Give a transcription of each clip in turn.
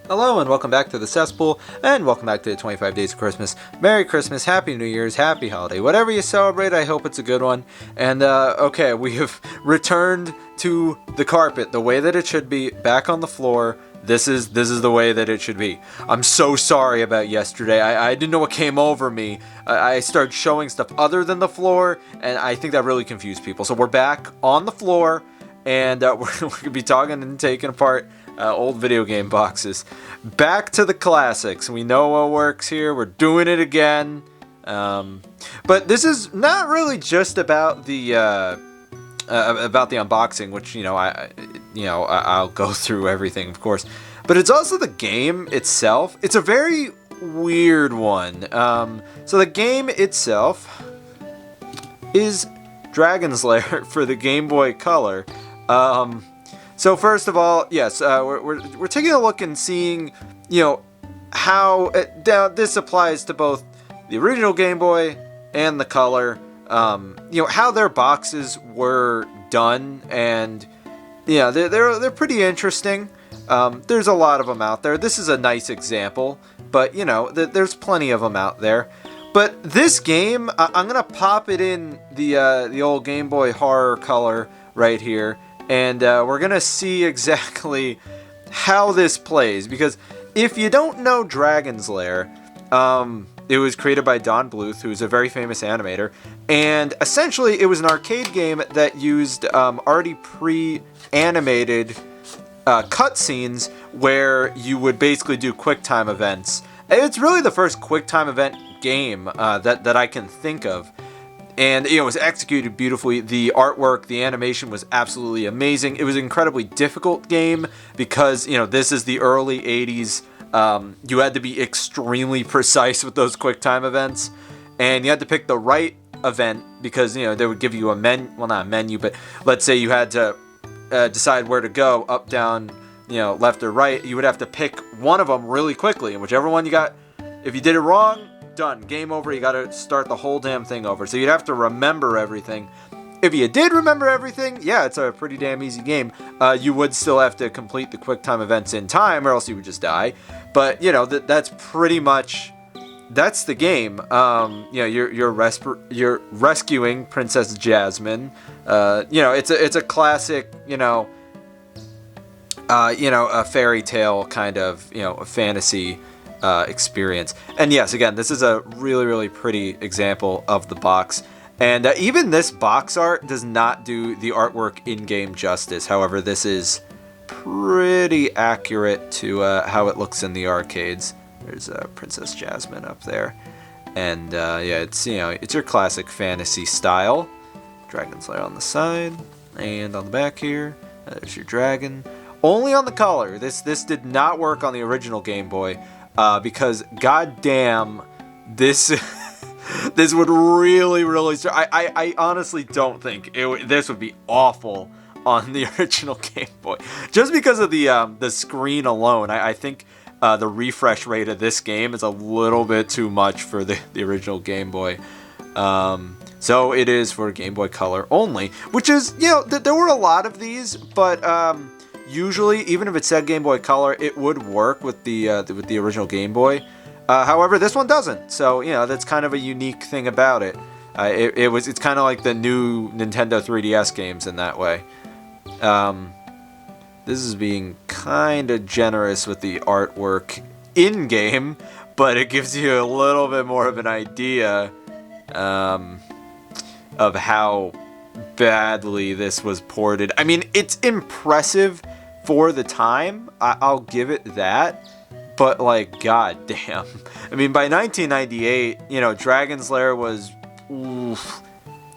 Hello and welcome back to the cesspool, and welcome back to the 25 Days of Christmas. Merry Christmas, Happy New Year's, Happy Holiday. Whatever you celebrate, I hope it's a good one. And, okay, we have returned to the carpet, the way that it should be, back on the floor. This is the way that it should be. I'm so sorry about yesterday. I didn't know what came over me. I started showing stuff other than the floor, and I think that really confused people. So we're back on the floor, and we're going to be talking and taking apart old video game boxes. Back to the classics. We know what works here. We're doing it again. But this is not really just about the unboxing, which I'll go through everything, of course. But it's also the game itself. It's a very weird one. So the game itself is Dragon's Lair for the Game Boy Color. So first of all, yes, we're taking a look and seeing, how this applies to both the original Game Boy and the Color. How their boxes were done, and they're pretty interesting. There's a lot of them out there. This is a nice example, but there's plenty of them out there. But this game, I'm gonna pop it in the old Game Boy Horror Color right here. And we're going to see exactly how this plays. Because if you don't know Dragon's Lair, it was created by Don Bluth, who's a very famous animator. And essentially, it was an arcade game that used already pre-animated cutscenes where you would basically do QuickTime events. It's really the first QuickTime event game that I can think of. And it was executed beautifully. The artwork, the animation was absolutely amazing. It was an incredibly difficult game because, this is the early 80s. You had to be extremely precise with those QuickTime events. And you had to pick the right event because, they would give you a not a menu, but let's say you had to decide where to go, up, down, left or right. You would have to pick one of them really quickly. And whichever one you got, if you did it wrong, done. Game over. You gotta start the whole damn thing over. So you'd have to remember everything. If you did remember everything, yeah, it's a pretty damn easy game. You would still have to complete the QuickTime events in time, or else you would just die. But that's pretty much that's the game. You're rescuing Princess Jasmine. It's a classic. A fairy tale kind of a fantasy experience. And yes, again, this is a really, really pretty example of the box. And even this box art does not do the artwork in-game justice. However, this is pretty accurate to how it looks in the arcades. There's Princess Jasmine up there. And it's it's your classic fantasy style. Dragon's Lair on the side. And on the back here, there's your dragon. Only on the Color. This did not work on the original Game Boy. Because goddamn, this this would really, really. I honestly don't think this would be awful on the original Game Boy, just because of the screen alone. I think the refresh rate of this game is a little bit too much for the original Game Boy. So it is for Game Boy Color only, which is there were a lot of these, but. Usually, even if it said Game Boy Color, it would work with the original Game Boy. However, this one doesn't. So that's kind of a unique thing about it. It's kind of like the new Nintendo 3DS games in that way. This is being kind of generous with the artwork in game, but it gives you a little bit more of an idea of how badly this was ported. I mean, it's impressive for the time. I'll give it that. But god damn. I mean, by 1998, Dragon's Lair was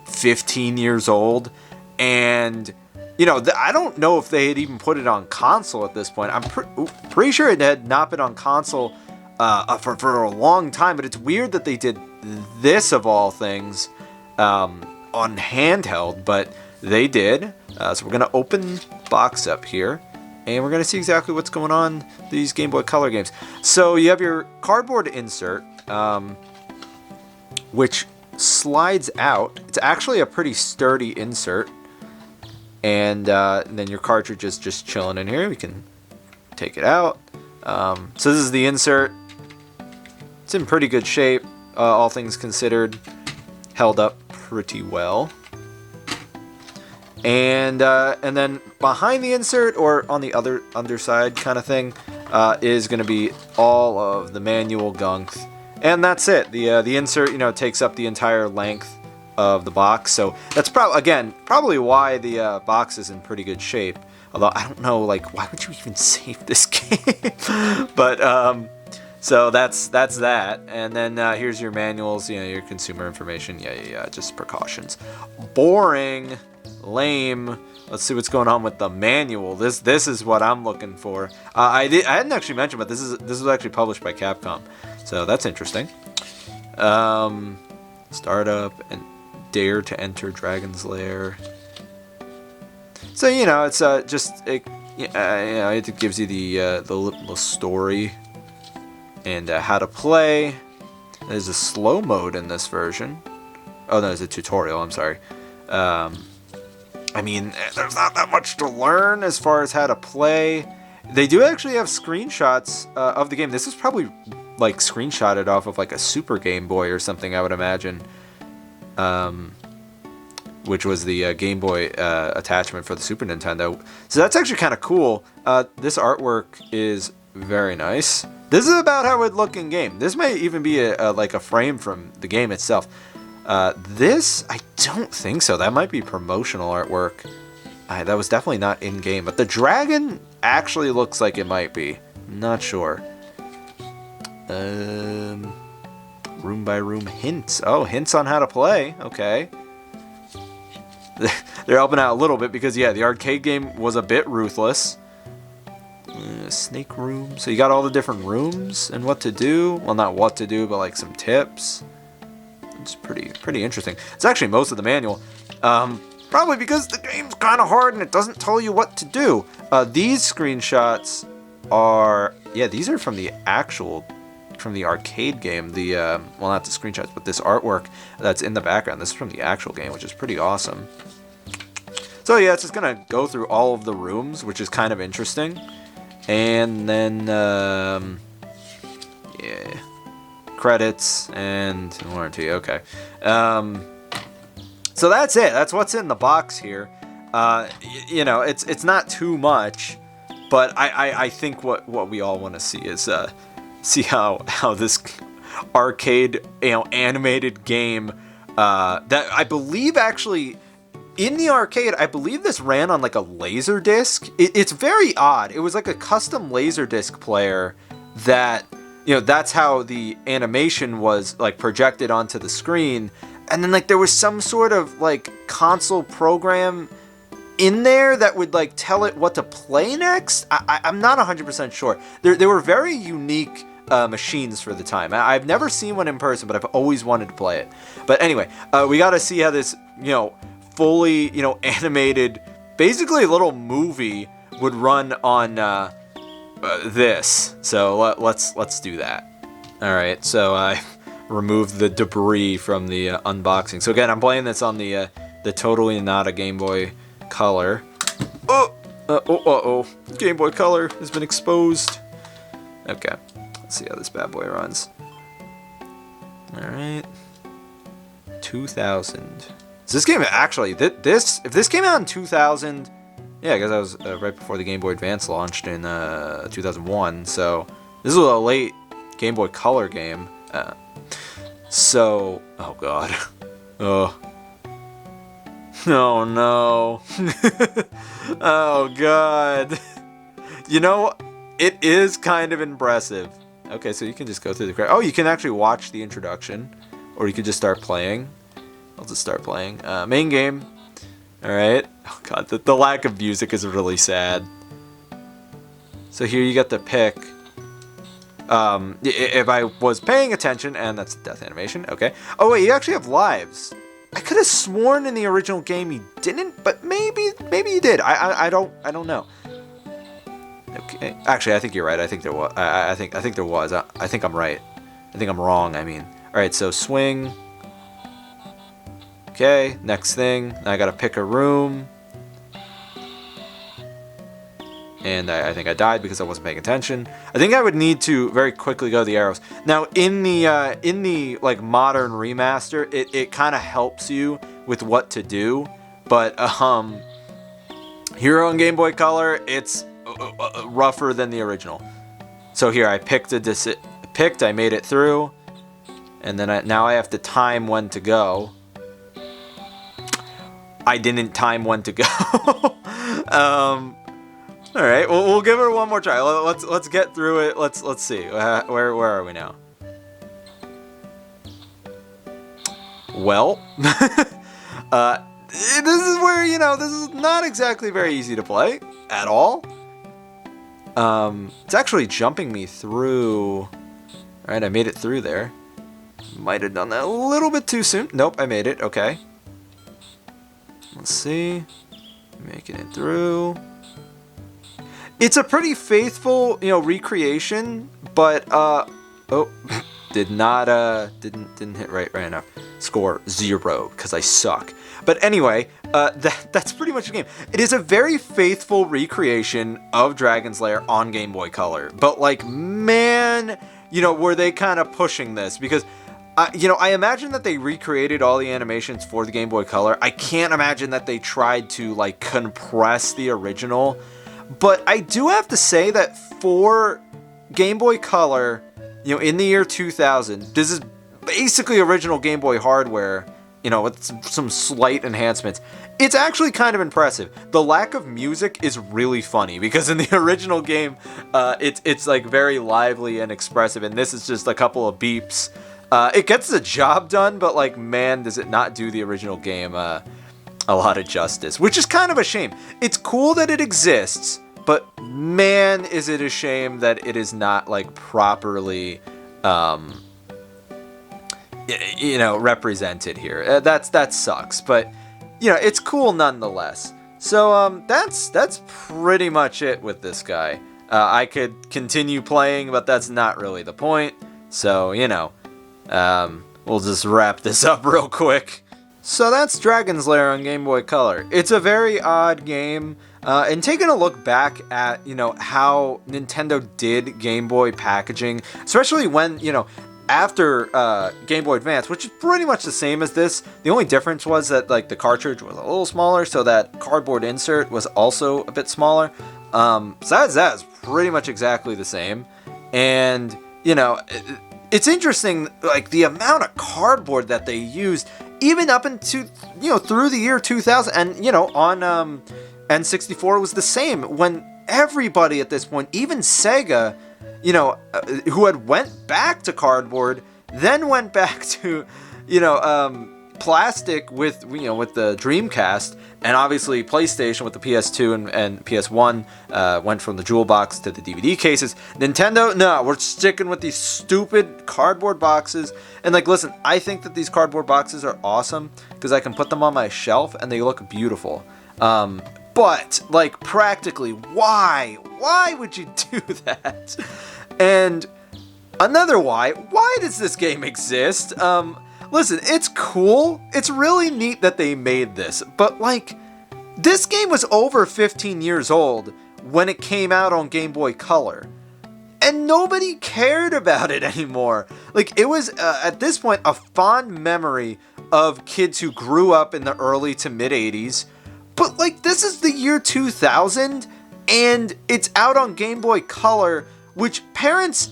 15 years old, and I don't know if they had even put it on console at this point. I'm pretty sure it had not been on console for a long time. But it's weird that they did this of all things on handheld, but they did. So we're gonna open box up here, and we're gonna see exactly what's going on these Game Boy Color games. So you have your cardboard insert, which slides out. It's actually a pretty sturdy insert, and then your cartridge is just chilling in here. We can take it out. So this is the insert. It's in pretty good shape, all things considered. Held up pretty well. And then behind the insert, or on the other underside kind of thing, is going to be all of the manual gunk. And that's it. The insert, takes up the entire length of the box. So that's probably why the box is in pretty good shape. Although I don't know, why would you even save this game? But so that's that. And then here's your manuals, your consumer information. Yeah, just precautions. Boring. Lame. Let's see what's going on with the manual. This is what I'm looking for. I hadn't actually mentioned, but this is actually published by Capcom, so that's interesting. Startup and Dare to Enter Dragon's Lair. So it's it gives you the story and how to play. There's a slow mode in this version. Oh no, there's a tutorial. I'm sorry. There's not that much to learn as far as how to play. They do actually have screenshots of the game. This is probably screenshotted off of a Super Game Boy or something, I would imagine. Which was the Game Boy attachment for the Super Nintendo. So that's actually kind of cool. This artwork is very nice. This is about how it would look in game. This may even be a frame from the game itself. This, I don't think so. That might be promotional artwork. That was definitely not in-game. But the dragon actually looks like it might be. I'm not sure. Room by room hints. Oh, hints on how to play. Okay. They're helping out a little bit because, the arcade game was a bit ruthless. Snake room. So you got all the different rooms and what to do. Well, not what to do, but some tips. It's pretty interesting. It's actually most of the manual. Probably because the game's kind of hard and it doesn't tell you what to do. These screenshots are... Yeah, these are from the arcade game. Well, not the screenshots, but this artwork that's in the background. This is from the actual game, which is pretty awesome. So yeah, it's just going to go through all of the rooms, which is kind of interesting. And then, credits and warranty. Okay. So that's it. That's what's in the box here. It's not too much, but I think what we all want to see is see how this arcade animated game that I believe actually in the arcade, I believe this ran on a laser disc. It's very odd. It was a custom laser disc player that that's how the animation was projected onto the screen, and then there was some sort of console program in there that would tell it what to play next. I'm not 100% sure. They were very unique machines for the time. I've never seen one in person, but I've always wanted to play it. But anyway, we got to see how this fully animated, basically a little movie would run on this. So let's do that. All right, so I removed the debris from the unboxing. So again, I'm playing this on the totally not a Game Boy Color. Oh, Game Boy Color has been exposed. Okay, let's see how this bad boy runs. All right, 2000. So this game actually, if this came out in 2000, yeah, because that was right before the Game Boy Advance launched in 2001. So this was a late Game Boy Color game. So, oh god, oh no, oh god. It is kind of impressive. Okay, so you can just go through the credits. Oh, you can actually watch the introduction, or you could just start playing. I'll just start playing. Main game. Alright. Oh god, the lack of music is really sad. So here you get to pick. If I was paying attention, and that's death animation, okay. Oh wait, you actually have lives. I could have sworn in the original game you didn't, but maybe you did. I don't know. Okay. Actually, I think you're right. I think there was. I think there was. I think I'm right. I think I'm wrong. I mean. All right. So swing. Okay, next thing, I gotta pick a room. And I think I died because I wasn't paying attention. I think I would need to very quickly go to the arrows. Now, in the like modern remaster, it kind of helps you with what to do. But here on Game Boy Color, it's rougher than the original. So here, I picked, I made it through. And then now I have to time when to go. I didn't time when to go. All right, well, we'll give her one more try. Let's get through it. Let's see. Where are we now? Well, this is where, you know, this is not exactly very easy to play at all. It's actually jumping me through. All right, I made it through there. Might have done that a little bit too soon. Nope, I made it. Okay. Let's see. Making it through. It's a pretty faithful, you know, recreation, but oh, didn't hit right enough. Score 0 because I suck. But anyway, that's pretty much the game. It is a very faithful recreation of Dragon's Lair on Game Boy Color. But like, man, you know, were they kind of pushing this? Because you know, I imagine that they recreated all the animations for the Game Boy Color. I can't imagine that they tried to like compress the original. But I do have to say that for Game Boy Color, you know, in the year 2000, this is basically original Game Boy hardware, you know, with some slight enhancements. It's actually kind of impressive. The lack of music is really funny because in the original game, it's like very lively and expressive, and this is just a couple of beeps. It gets the job done, but like, man, does it not do the original game a lot of justice, which is kind of a shame. It's cool that it exists, but man, is it a shame that it is not like properly, you know, represented here. That sucks, but you know, it's cool nonetheless. So that's pretty much it with this guy. I could continue playing, but that's not really the point. So you know, we'll just wrap this up real quick. So that's Dragon's Lair on Game Boy Color. It's a very odd game, and taking a look back at, you know, how Nintendo did Game Boy packaging, especially when, you know, after Game Boy Advance, which is pretty much the same as this. The only difference was that like the cartridge was a little smaller, so that cardboard insert was also a bit smaller. Besides that, it's pretty much exactly the same. And, you know, it's interesting, like the amount of cardboard that they used, even up into, you know, through the year 2000, and you know, on N64 was the same. When everybody at this point, even Sega, you know, who had went back to cardboard, then went back to, you know, plastic with, you know, with the Dreamcast, and obviously PlayStation with the PS2 and PS1 went from the jewel box to the DVD cases. Nintendo, no, we're sticking with these stupid cardboard boxes. And like, listen, I think that these cardboard boxes are awesome because I can put them on my shelf and they look beautiful. But like, practically, why would you do that? And another why does this game exist? Listen, it's cool. It's really neat that they made this, but like, this game was over 15 years old when it came out on Game Boy Color, and nobody cared about it anymore. Like, it was, at this point, a fond memory of kids who grew up in the early to mid 80s, but like, this is the year 2000, and it's out on Game Boy Color, which parents,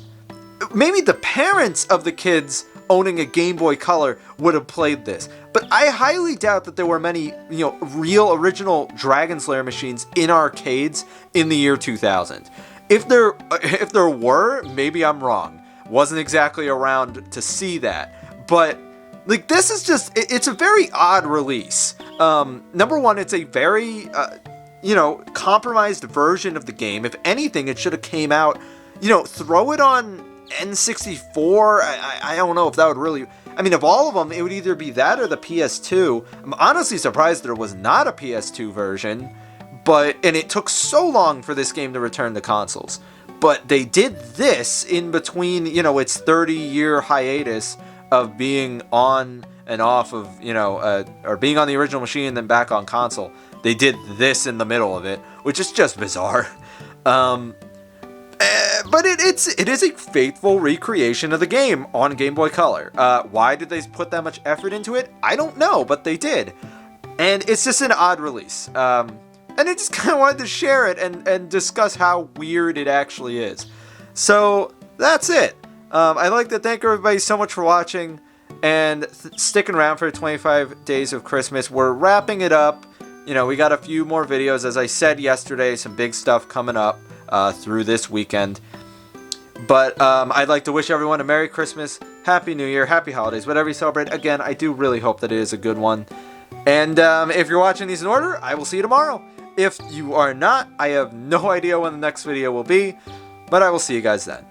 maybe the parents of the kids owning a Game Boy Color would have played this. But I highly doubt that there were many, you know, real original Dragon's Lair machines in arcades in the year 2000. If there were, maybe I'm wrong. Wasn't exactly around to see that. But like, this is just, it's a very odd release. Number one, it's a very, you know, compromised version of the game. If anything, it should have came out, you know, throw it on N64. I don't know if that would really, I mean, of all of them, it would either be that or the PS2. I'm honestly surprised there was not a PS2 version, and it took so long for this game to return to consoles. But they did this in between, you know, its 30-year hiatus of being on and off of, you know, or being on the original machine and then back on console. They did this in the middle of it, which is just bizarre. But it is a faithful recreation of the game on Game Boy Color. Why did they put that much effort into it? I don't know, but they did. And it's just an odd release. And I just kind of wanted to share it and discuss how weird it actually is. So that's it. I'd like to thank everybody so much for watching and sticking around for 25 Days of Christmas. We're wrapping it up. You know, we got a few more videos. As I said yesterday, some big stuff coming up through this weekend. But I'd like to wish everyone a Merry Christmas, Happy New Year, Happy Holidays, whatever you celebrate. Again, I do really hope that it is a good one. And if you're watching these in order, I will see you tomorrow. If you are not, I have no idea when the next video will be, but I will see you guys then.